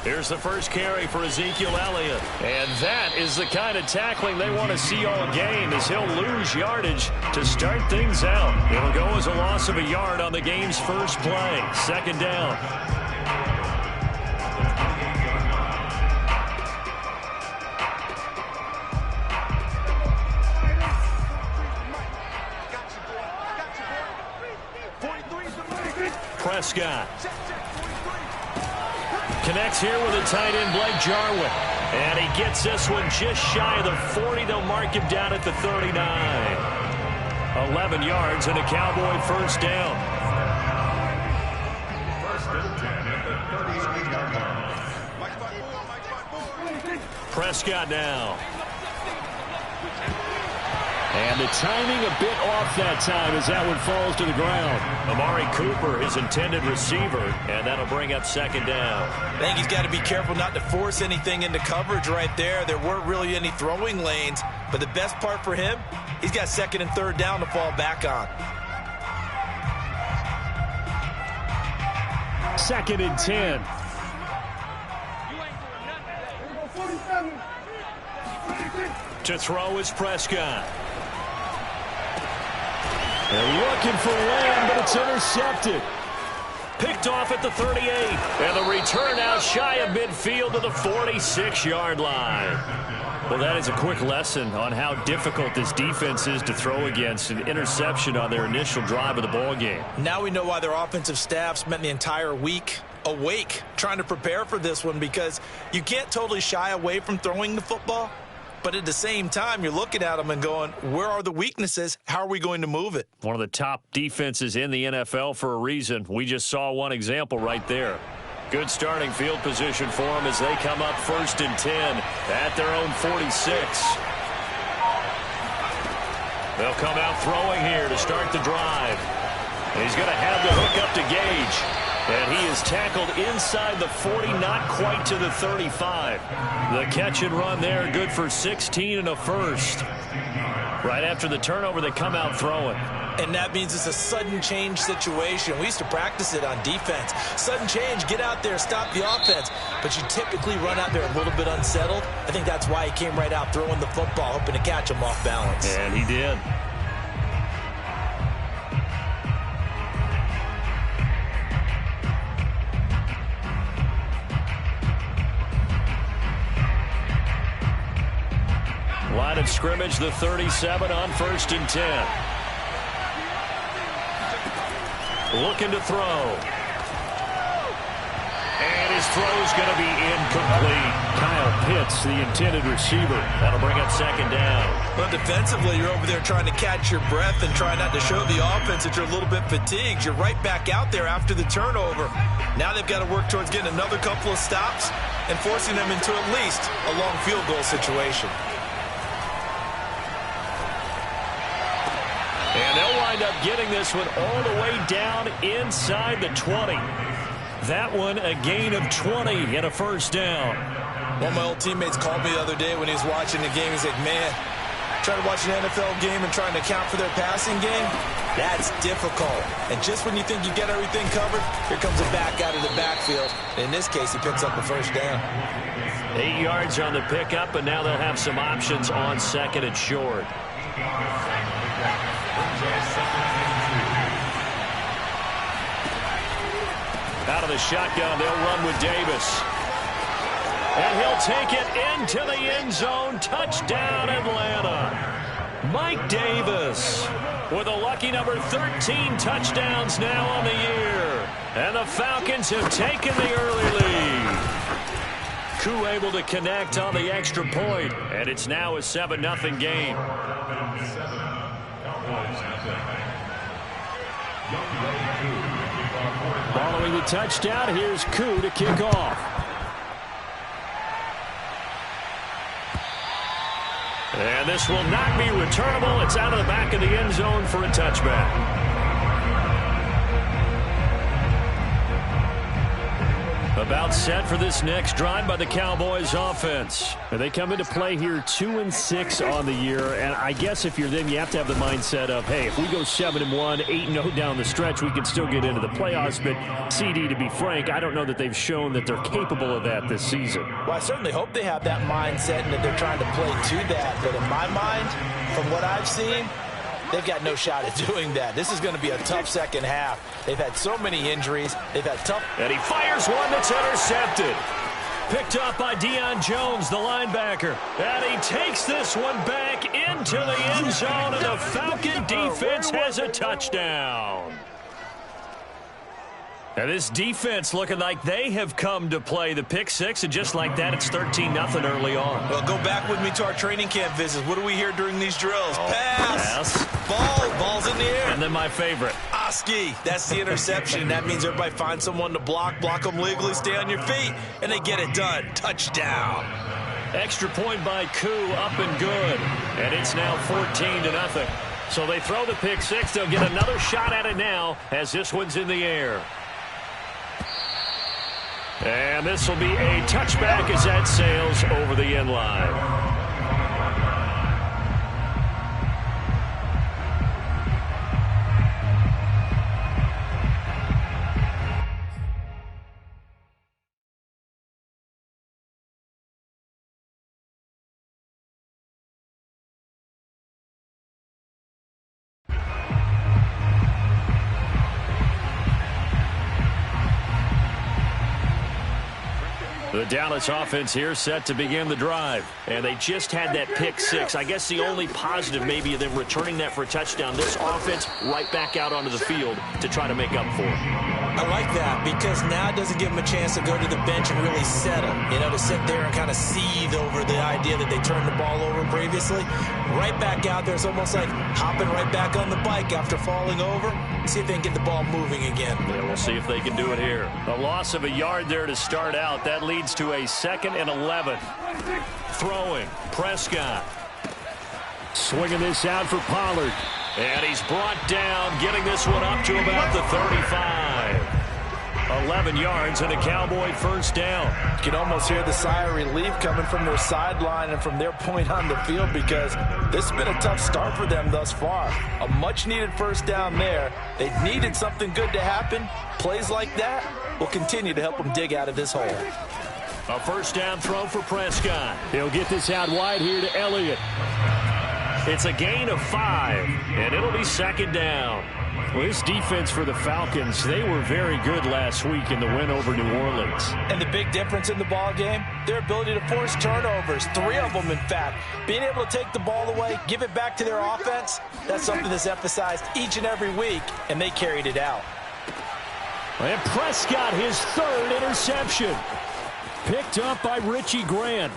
Here's the first carry for Ezekiel Elliott. And that is the kind of tackling they want to see all game, as he'll lose yardage to start things out. It'll go as a loss of a yard on the game's first play. Second down. Prescott connects here with a tight end, Blake Jarwin. And he gets this one just shy of the 40. They'll mark him down at the 39. 11 yards and a Cowboy first down. Prescott now. And the timing a bit off that time as that one falls to the ground. Amari Cooper, his intended receiver, and that'll bring up second down. I think he's got to be careful not to force anything into coverage right there. There weren't really any throwing lanes, but the best part for him, he's got second and third down to fall back on. Second and 10. To throw is Prescott. They're looking for land, but it's intercepted. Picked off at the 38. And the return out shy of midfield to the 46-yard line. Well, that is a quick lesson on how difficult this defense is to throw against. An interception on their initial drive of the ball game. Now we know why their offensive staff spent the entire week awake trying to prepare for this one, because you can't totally shy away from throwing the football. But at the same time, you're looking at them and going, where are the weaknesses? How are we going to move it? One of the top defenses in the NFL for a reason. We just saw one example right there. Good starting field position for them as they come up first and 10 at their own 46. They'll come out throwing here to start the drive. And he's going to have the hook up to Gage. And he is tackled inside the 40, not quite to the 35. The catch and run there, good for 16 and a first. Right after the turnover, they come out throwing. And that means it's a sudden change situation. We used to practice it on defense. Sudden change, get out there, stop the offense. But you typically run out there a little bit unsettled. I think that's why he came right out throwing the football, hoping to catch him off balance. And he did. Line of scrimmage, the 37 on first and 10. Looking to throw. And his throw's going to be incomplete. Kyle Pitts, the intended receiver. That'll bring up second down. Well, defensively, you're over there trying to catch your breath and try not to show the offense that you're a little bit fatigued. You're right back out there after the turnover. Now they've got to work towards getting another couple of stops and forcing them into at least a long field goal situation. And they'll wind up getting this one all the way down inside the 20. That one a gain of 20 and a first down. One of my old teammates called me the other day when he was watching the game. He's like, man, trying to watch an NFL game and trying to account for their passing game, that's difficult. And just when you think you get everything covered, here comes a back out of the backfield. In this case, he picks up the first down. 8 yards on the pickup, and now they'll have some options on second and short. Out of the shotgun, they'll run with Davis. And he'll take it into the end zone. Touchdown, Atlanta. Mike Davis with a lucky number 13 touchdowns now on the year. And the Falcons have taken the early lead. Koo able to connect on the extra point, and it's now a 7-0 game. Following the touchdown, here's Koo to kick off. And this will not be returnable. It's out of the back of the end zone for a touchback. About set for this next drive by the Cowboys offense. And they come into play here 2-6 on the year. And I guess if you're them, you have to have the mindset of, hey, if we go 7-1, 8-0 down the stretch, we can still get into the playoffs. But CD, to be frank, I don't know that they've shown that they're capable of that this season. Well, I certainly hope they have that mindset and that they're trying to play to that. But in my mind, from what I've seen, they've got no shot at doing that. This is going to be a tough second half. They've had so many injuries. They've had tough. And he fires one that's intercepted. Picked up by Deion Jones, the linebacker. And he takes this one back into the end zone, and the Falcon defense has a touchdown. And this defense looking like they have come to play the pick six, and just like that, it's 13-0 early on. Well, go back with me to our training camp visits. What do we hear during these drills? Pass. Ball's in the air. And then my favorite. Oski, that's the interception. That means everybody finds someone to block them legally, stay on your feet, and they get it done. Touchdown. Extra point by Koo, up and good. And it's now 14-0. So they throw the pick six. They'll get another shot at it now as this one's in the air. And this will be a touchback as that sails over the end line. The Dallas offense here set to begin the drive. And they just had that pick six. I guess the only positive maybe of them returning that for a touchdown. This offense right back out onto the field to try to make up for it. I like that because now it doesn't give them a chance to go to the bench and really settle. You know, to sit there and kind of seethe over the idea that they turned the ball over previously. Right back out there. It's almost like hopping right back on the bike after falling over. See if they can get the ball moving again. Yeah, we'll see if they can do it here. A loss of a yard there to start out. That leads to a 2nd and 11. Throwing. Prescott. Swinging this out for Pollard. And he's brought down, getting this one up to about the 35. 11 yards and a Cowboy first down. You can almost hear the sigh of relief coming from their sideline and from their point on the field because this has been a tough start for them thus far. A much-needed first down there. They needed something good to happen. Plays like that will continue to help them dig out of this hole. A first down throw for Prescott. He'll get this out wide here to Elliott. It's a gain of 5, and it'll be 2nd down. Well, this defense for the Falcons, they were very good last week in the win over New Orleans. And the big difference in the ball game, their ability to force turnovers, 3 of them in fact. Being able to take the ball away, give it back to their offense, that's something that's emphasized each and every week, and they carried it out. And Prescott, his 3rd interception. Picked up by Richie Grant.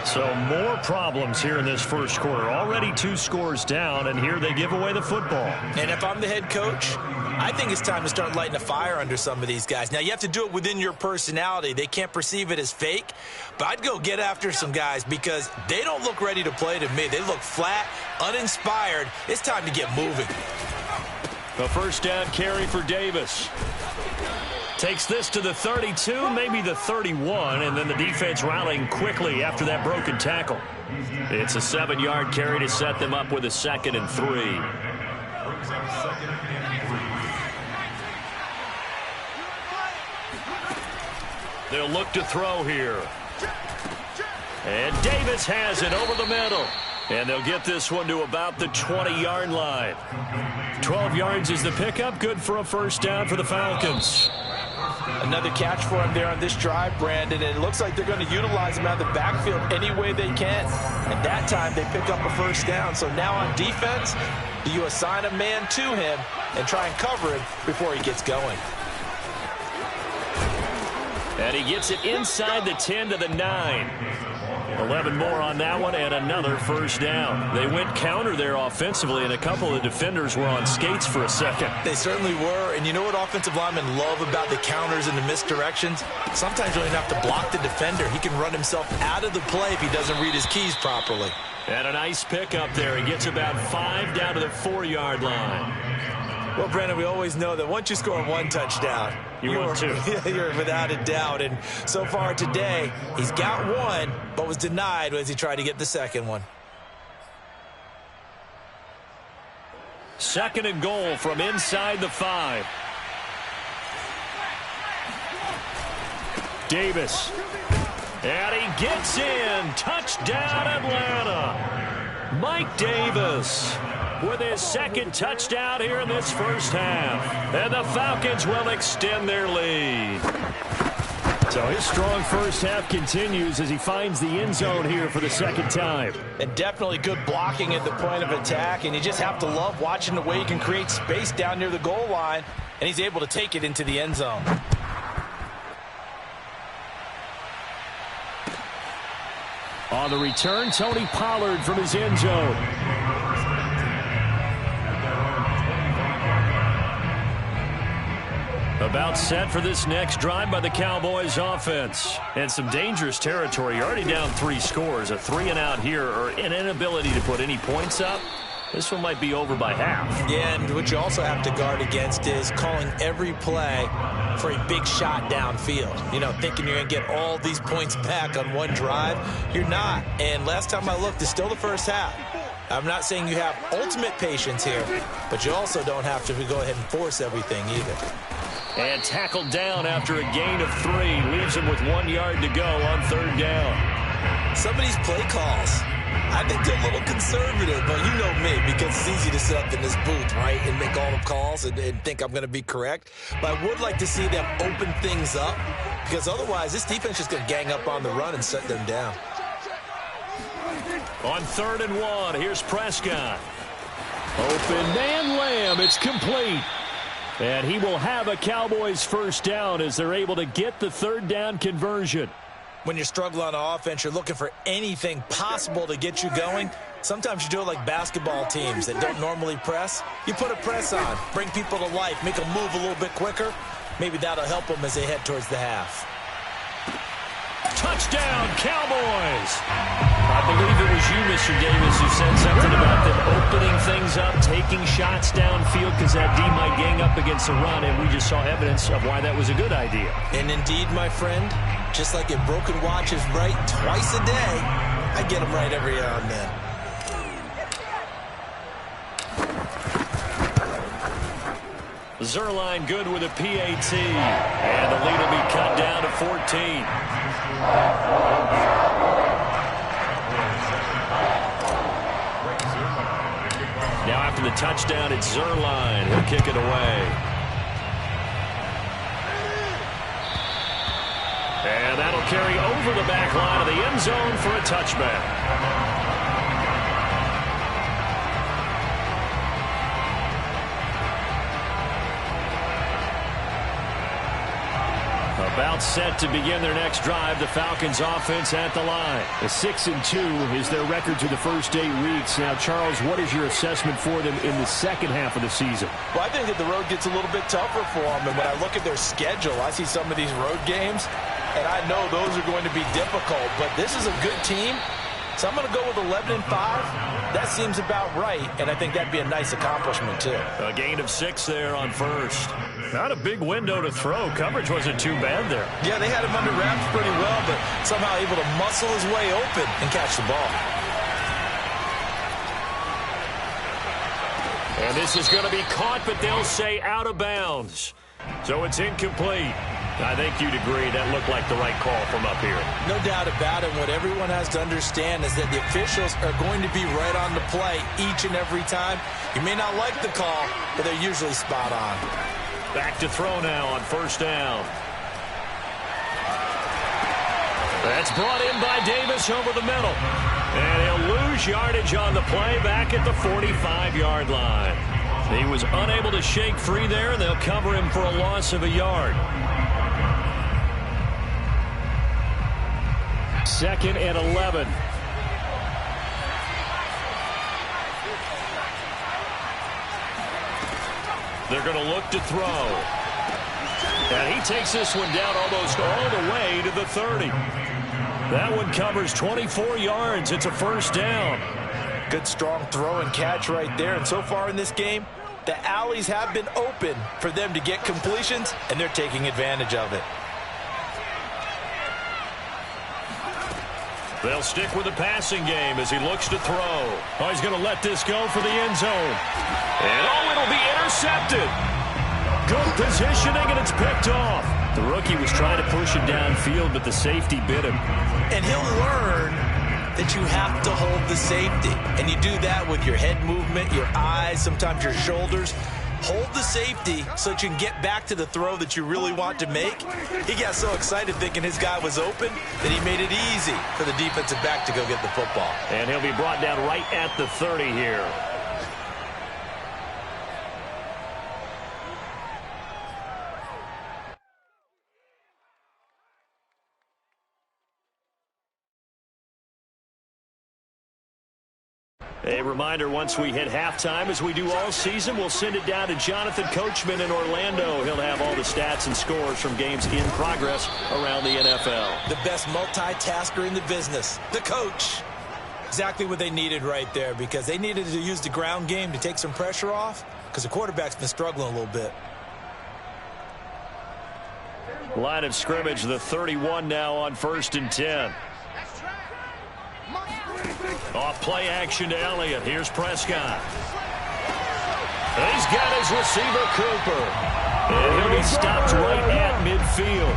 So more problems here in this first quarter. Already 2 scores down, and here they give away the football. And if I'm the head coach, I think it's time to start lighting a fire under some of these guys. Now, you have to do it within your personality. They can't perceive it as fake. But I'd go get after some guys because they don't look ready to play to me. They look flat, uninspired. It's time to get moving. A first down carry for Davis. Takes this to the 32, maybe the 31, and then the defense rallying quickly after that broken tackle. It's a 7-yard carry to set them up with a 2nd and 3. They'll look to throw here. And Davis has it over the middle. And they'll get this one to about the 20-yard line. 12 yards is the pickup. Good for a first down for the Falcons. Another catch for him there on this drive, Brandon, and it looks like they're going to utilize him out of the backfield any way they can. And that time they pick up a first down. So now on defense, do you assign a man to him and try and cover him before he gets going? And he gets it inside the 10 to the 9. 11 more on that one, and another first down. They went counter there offensively, and a couple of defenders were on skates for a second. They certainly were, and you know what offensive linemen love about the counters and the misdirections? Sometimes you don't even have to block the defender. He can run himself out of the play if he doesn't read his keys properly. And a nice pickup there. He gets about 5 down to the 4-yard line. Well, Brandon, we always know that once you score one touchdown, you're without a doubt. And so far today, he's got one, but was denied as he tried to get the second one. 2nd and goal from inside the 5. Davis. And he gets in. Touchdown, Atlanta. Mike Davis with his 2nd touchdown here in this first half. And the Falcons will extend their lead. So his strong first half continues as he finds the end zone here for the 2nd time. And definitely good blocking at the point of attack. And you just have to love watching the way he can create space down near the goal line. And he's able to take it into the end zone. On the return, Tony Pollard from his end zone. About set for this next drive by the Cowboys offense. And some dangerous territory. You're already down 3 scores. A 3-and-out here or an inability to put any points up. This one might be over by half. Yeah, and what you also have to guard against is calling every play for a big shot downfield. You know, thinking you're going to get all these points back on one drive. You're not. And last time I looked, it's still the first half. I'm not saying you have ultimate patience here, but you also don't have to go ahead and force everything either. And tackled down after a gain of 3. Leaves him with 1 yard to go on 3rd down. Some of these play calls, I think they're a little conservative, but you know me, because it's easy to sit up in this booth, right, and make all the calls and think I'm going to be correct. But I would like to see them open things up, because otherwise this defense is going to gang up on the run and set them down. On 3rd and 1, here's Prescott. Open man Lamb, it's complete. And he will have a Cowboys first down as they're able to get the 3rd down conversion. When you're struggling on offense, you're looking for anything possible to get you going. Sometimes you do it like basketball teams that don't normally press. You put a press on, bring people to life, make them move a little bit quicker. Maybe that'll help them as they head towards the half. Touchdown, Cowboys! I believe it was you, Mr. Davis, who said something about them opening things up, taking shots downfield because that D might gang up against the run, and we just saw evidence of why that was a good idea. And indeed, my friend, just like a broken watch is right twice a day, I get them right every now and then. Zerline good with a PAT. And the lead will be cut down to 14. Now after the touchdown, it's Zerline. He'll kick it away. And that'll carry over the back line of the end zone for a touchback. About set to begin their next drive. The Falcons offense at the line. A 6-2 is their record through the first 8 weeks. Now, Charles, what is your assessment for them in the second half of the season? Well, I think that the road gets a little bit tougher for them. And when I look at their schedule, I see some of these road games, and I know those are going to be difficult. But this is a good team, so I'm going to go with 11-5. That seems about right, and I think that'd be a nice accomplishment, too. A gain of 6 there on first. Not a big window to throw. Coverage wasn't too bad there. Yeah, they had him under wraps pretty well, but somehow able to muscle his way open and catch the ball. And this is going to be caught, but they'll say out of bounds. So it's incomplete. I think you'd agree that looked like the right call from up here. No doubt about it. What everyone has to understand is that the officials are going to be right on the play each and every time. You may not like the call, but they're usually spot on. Back to throw now on first down. That's brought in by Davis over the middle. And he'll lose yardage on the play back at the 45-yard line. He was unable to shake free there, and they'll cover him for a loss of a yard. 2nd and 11. They're going to look to throw. And he takes this one down almost all the way to the 30. That one covers 24 yards. It's a first down. Good strong throw and catch right there. And so far in this game, The alleys have been open for them to get completions, and they're taking advantage of it. They'll stick with the passing game as he looks to throw. Oh, he's going to let this go for the end zone. And, oh, it'll be intercepted. Good positioning, and it's picked off. The rookie was trying to push it downfield, but the safety bit him. And he'll learn that you have to hold the safety. And you do that with your head movement, your eyes, sometimes your shoulders. Hold the safety so that you can get back to the throw that you really want to make. He got so excited thinking his guy was open that he made it easy for the defensive back to go get the football. And he'll be brought down right at the 30 here. A reminder, once we hit halftime, as we do all season, we'll send it down to Jonathan Coachman in Orlando. He'll have all the stats and scores from games in progress around the NFL. The best multitasker in the business, the coach. Exactly what they needed right there, because they needed to use the ground game to take some pressure off, because the quarterback's been struggling a little bit. Line of scrimmage, the 31 now on 1st and 10. Off play action to Elliott. Here's Prescott. He's got his receiver, Cooper. And he'll be stopped right at midfield.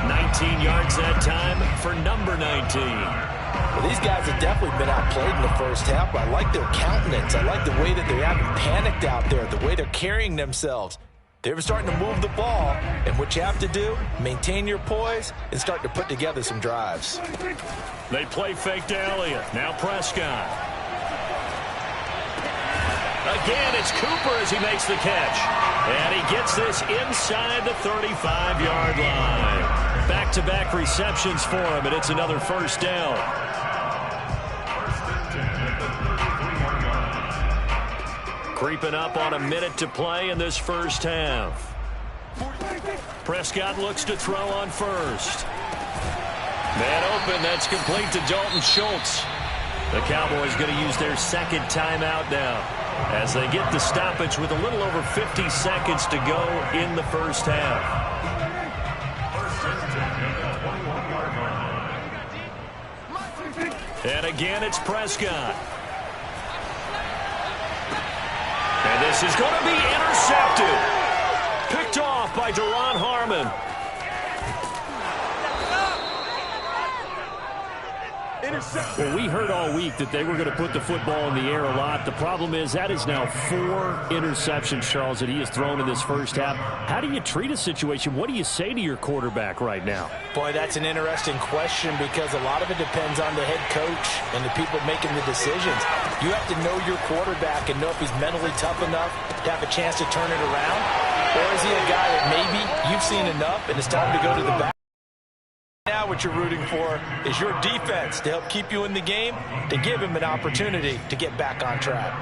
19 yards that time for number 19. Well, these guys have definitely been outplayed in the first half. I like their countenance. I like the way that they haven't panicked out there, the way they're carrying themselves. They're starting to move the ball, and what you have to do, maintain your poise and start to put together some drives. They play fake to Elliott. Now Prescott. Again, it's Cooper as he makes the catch. And he gets this inside the 35-yard line. Back-to-back receptions for him, and it's another first down. Creeping up on a minute to play in this first half. Prescott looks to throw on first. Man open, that's complete to Dalton Schultz. The Cowboys going to use their second timeout now as they get the stoppage with a little over 50 seconds to go in the first half. And again, it's Prescott. And this is going to be intercepted. Picked off by Deron Harmon. Well, we heard all week that they were going to put the football in the air a lot. The problem is that is now 4 interceptions, Charles, that he has thrown in this first half. How do you treat a situation? What do you say to your quarterback right now? Boy, that's an interesting question because a lot of it depends on the head coach and the people making the decisions. You have to know your quarterback and know if he's mentally tough enough to have a chance to turn it around. Or is he a guy that maybe you've seen enough and it's time to go to the back? Now what you're rooting for is your defense to help keep you in the game, to give him an opportunity to get back on track.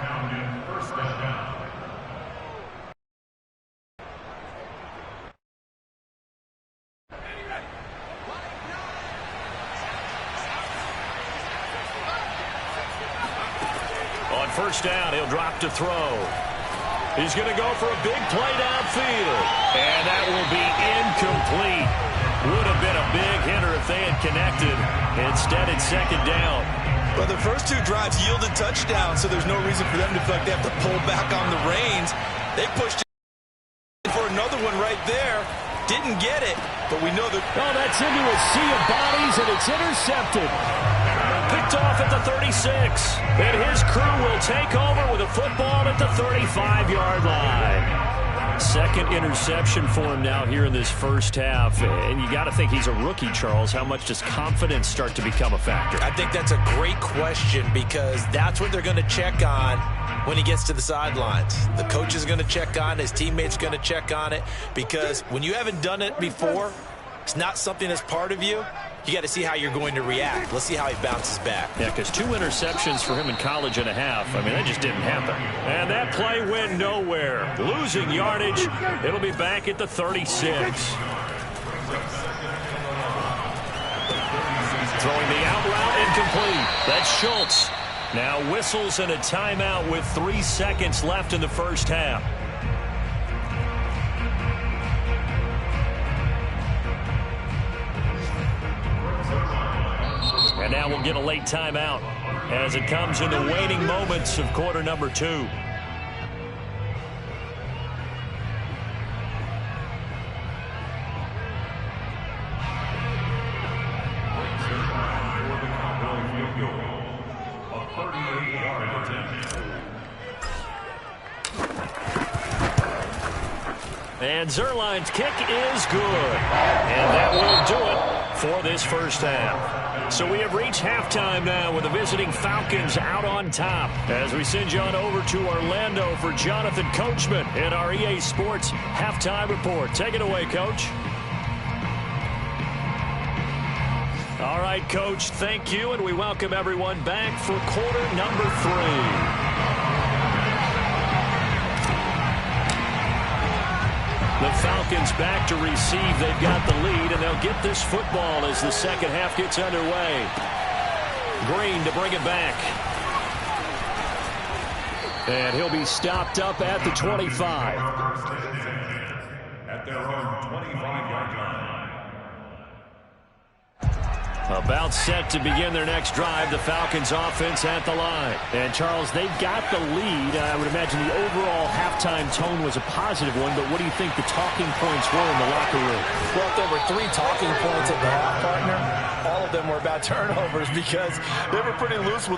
On first down, he'll drop to throw. He's going to go for a big play downfield. And that will be incomplete. Would have been a big hitter if they had connected. Instead, it's second down. Well, the first 2 drives yielded touchdowns, so there's no reason for them to feel like they have to pull back on the reins. They pushed it for another one right there. Didn't get it, but we know that... Oh, that's into a sea of bodies, and it's intercepted. Picked off at the 36. And his crew will take over with a football at the 35-yard line. Second interception for him now here in this first half. And you got to think he's a rookie, Charles. How much does confidence start to become a factor? I think that's a great question because that's what they're going to check on when he gets to the sidelines. The coach is going to check on it. His teammates are going to check on it because when you haven't done it before, it's not something that's part of you. You got to see how you're going to react. Let's see how he bounces back. Yeah, because 2 interceptions for him in college and a half. I mean, that just didn't happen. And that play went nowhere. Losing yardage. It'll be back at the 36. Throwing the out route incomplete. That's Schultz. Now whistles and a timeout with 3 seconds left in the first half. And now we'll get a late timeout as it comes in the waning moments of quarter number 2. And Zerline's kick is good. And that will do it for this first half. So we have reached halftime now with the visiting Falcons out on top. As we send you on over to Orlando for Jonathan Coachman in our EA Sports Halftime Report. Take it away, Coach. All right, Coach, thank you, and we welcome everyone back for quarter number 3. The Falcons back to receive. They've got the lead, and they'll get this football as the second half gets underway. Green to bring it back. And he'll be stopped up at the 25. At their own 25-yard line. About set to begin their next drive, the Falcons offense at the line. And, Charles, they've got the lead. I would imagine the overall halftime tone was a positive one, but what do you think the talking points were in the locker room? Well, if there were 3 talking points at the half, partner, all of them were about turnovers because they were pretty loose with